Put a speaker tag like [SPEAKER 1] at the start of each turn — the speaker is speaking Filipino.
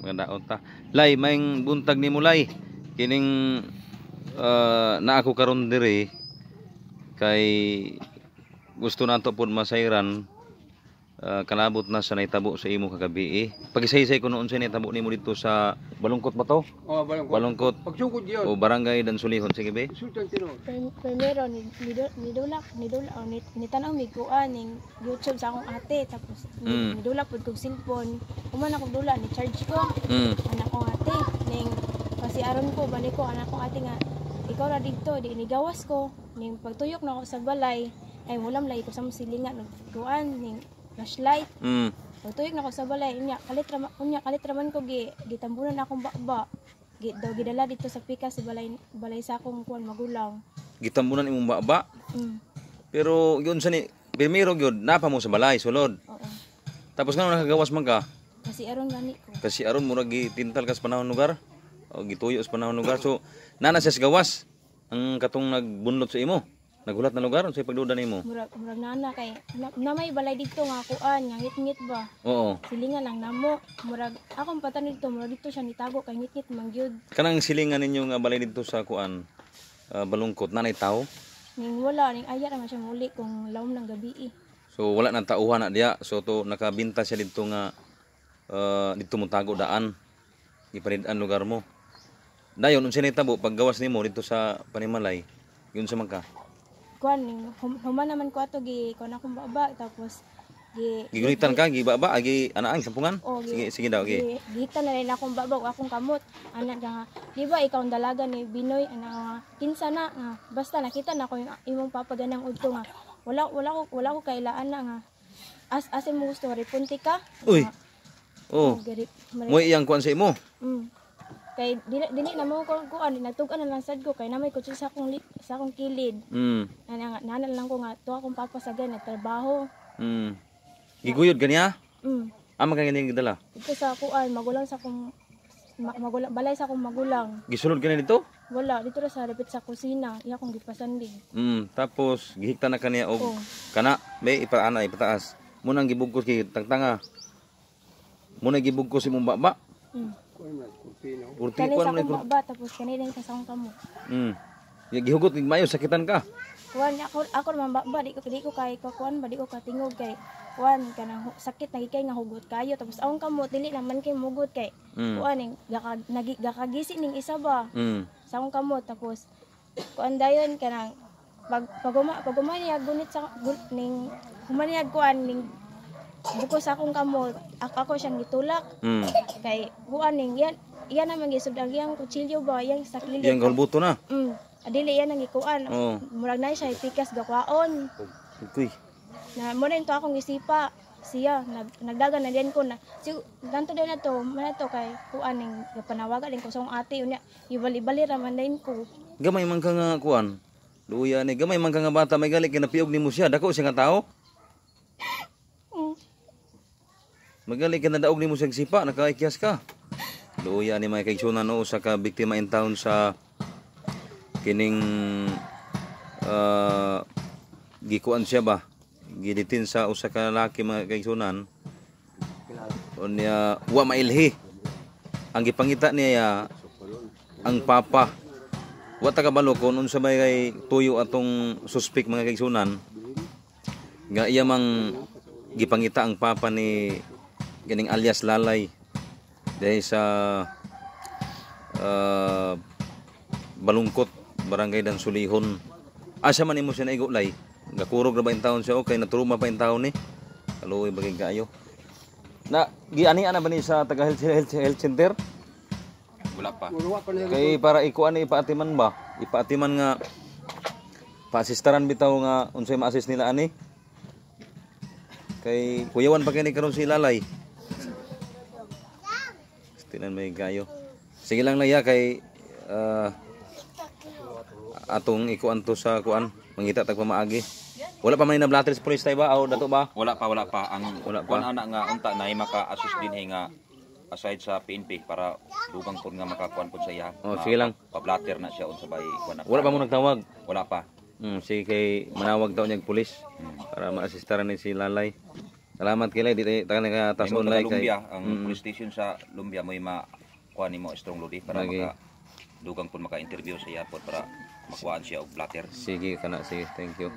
[SPEAKER 1] Magdaot ta. Lay, maing buntag ni mo lay. Kining na ako karon diri kay gusto nato pud masayran kalabot na sa naitabo sa imo kagabi. Pagisaysay ko noon sa naitabo nimo dito sa Balungkot ba to?
[SPEAKER 2] Oh, balungkot.
[SPEAKER 1] Balungkot.
[SPEAKER 2] Pagsugod yun.
[SPEAKER 1] O barangay Dansulihon, sige be.
[SPEAKER 2] Sultan Tino.
[SPEAKER 3] Primero nitanaw mi kuan ning YouTube sa akong ate tapos nidula pud kog cellphone. Kuman ako dula ni charge ko. Anak ko ate ning kasi aron ko balik ko anak ko ate nga ikaw ra didto di inigawas ko ning pagtuyok na ako sa balay ay mulam lay ko sa silingan ng kuan ning flashlight. Pagtuyok na ako sa balay unya kalitraman ko gitambunan akong bakba. Gidala dito sa pikas sa balay sa akong kuan magulang.
[SPEAKER 1] Gitambunan imong baba. Pero yun sa ni primero gyud napa mo sa balay sulod.
[SPEAKER 3] Oo.
[SPEAKER 1] Tapos nga nakagawas man ka.
[SPEAKER 3] Kasi aron gani ko.
[SPEAKER 1] Kasi aron murag gitintal ka sa panahon lugar. O gituyo sa panahon lugar. So nana siya sa gawas ang katong nagbunlot sa imo. Nagulat na lugar unsay pagduda nimo?
[SPEAKER 3] Murag nana kay na may balay dito nga kuan nga ngit-ngit ba.
[SPEAKER 1] Oo.
[SPEAKER 3] Silingan lang namo. Murag akong patan dito murag dito siya nitago kay ngit-ngit man gyud.
[SPEAKER 1] Kanang silingan ninyo nga balay dito sa kuan Balungkot nanay tao.
[SPEAKER 3] Ning wala ning aya ra man siya muli kung lawom ng gabi.
[SPEAKER 1] So wala nang tauhan na diya. So to nakabinta siya dito nga dito mo tago daan. Ipanid-an lugar mo. Dayon unsay nitabo paggawas nimo dito sa Panimalay. Yun sa magka.
[SPEAKER 3] Kuan ning human naman ko ato gi kuan akong baba tapos
[SPEAKER 1] Gigunitan ka gibaba agi anaang sampungan. Sige daw gi.
[SPEAKER 3] Gihita na rin akong baba akong kamot. Anak nga di ba ikaw ang dalaga ni Binoy ana kinsa na nga basta nakita na ko yung imong papaganang udto nga wala ko kailaan na nga asin mo gusto ripunti ka.
[SPEAKER 1] Uy. Oh. Mo iyang kuan sa imo.
[SPEAKER 3] Kay dili na mo ko kuan nagtug-an na lang sad ko kay namay ko sa akong kilid. Nanal lang ko nga to akong papasagan na trabaho.
[SPEAKER 1] Giguyod kaniya? Ama kang ganing gidala.
[SPEAKER 3] Ito sa kuan magulang sa akong magulang balay sa akong magulang.
[SPEAKER 1] Gisulod ka na dito?
[SPEAKER 3] Wala dito ra sa dapit sa kusina iya akong gipasandig.
[SPEAKER 1] Tapos gihikta na kaniya og kana may ipaana ipataas. Muna ang gibugkos kay tangtanga. Muna gibugkos imong baba.
[SPEAKER 3] Kani sa akong baba tapos kani din sa akong kamo.
[SPEAKER 1] Gihugot ning mayo sakitan ka.
[SPEAKER 3] Kuan ako man baba di ko kay kuan ba di ko katingog kay kuan kanang sakit nagikay nga hugot kayo tapos akong kamo dili lang man kay mugot kay kuan ning gakagisi ning isa ba. Sa akong kamo tapos kuan dayon kanang pagumaniag gunit sa ning humaniag kuan ning buko sa akong kamot ako siyang gitulak kay kuan ning yan naman gisud ang iyang kutsilyo ba yang sa kilid
[SPEAKER 1] yang galbuto na
[SPEAKER 3] adili yan ang ikuan murag na siya ipikas gakwaon na mo rin to akong isipa siya nagdagan na din ko na ganto din na to kay kuan ning panawagan din ko sa akong ate unya ibali-bali ra man din ko
[SPEAKER 1] gamay man ka nga kuan luya ni gamay man ka nga bata may gali kinapiog nimo siya dako siya nga tao. Magali ka na daog nimo sa sipa, nakaikyas ka. Luya ni may kaigsunan no sa ka biktima in town sa kining gikuan siya ba? Giditin sa usa ka lalaki mga kaigsunan. Unya wa mailhi. Ang gipangita niya ang papa. Wa ta kabalo kun unsa may kay tuyo atong suspek mga kaigsunan. Nga iya mang gipangita ang papa ni ganing alias Lalay dahil sa Balungkot barangay Dansulihon. Asa man imo siya naigo lay gakurog ra ba in taon siya o kay naturuma pa in taon ni kaluoy bagay kaayo na giani ana ba ni sa taga health center wala pa kay para ikuan ni ipaatiman ba ipaatiman nga paasistaran bitaw nga unsay ma-assist nila ani kay kuyawan pa kay ni karon si Lalay. Tinan may gayo. Sige lang laya kay atong ikuan to sa kuan mangita tag pamaagi. Wala pa man na blatter sa police tay ba o dato ba?
[SPEAKER 4] Wala pa. Ang kuan ana nga unta na maka-assist din nga aside sa PNP para dugang pud nga makakuan pud sa iya.
[SPEAKER 1] Sige lang.
[SPEAKER 4] Pa-blatter na siya unsa bay kuan.
[SPEAKER 1] Wala pa mo nagtawag.
[SPEAKER 4] Wala pa.
[SPEAKER 1] Sige kay manawag daw niyang pulis para ma-assistaran ni si Lalay. Salamat kilay di tayo nakatas
[SPEAKER 4] Imo
[SPEAKER 1] online kay.
[SPEAKER 4] Lumbia, ang police station sa Lumbia mo kuha nimo strong lodi para
[SPEAKER 1] Lagi.
[SPEAKER 4] dugang pun maka-interview sa airport para makuhaan siya og blatter.
[SPEAKER 1] Sige kana sige. Thank you.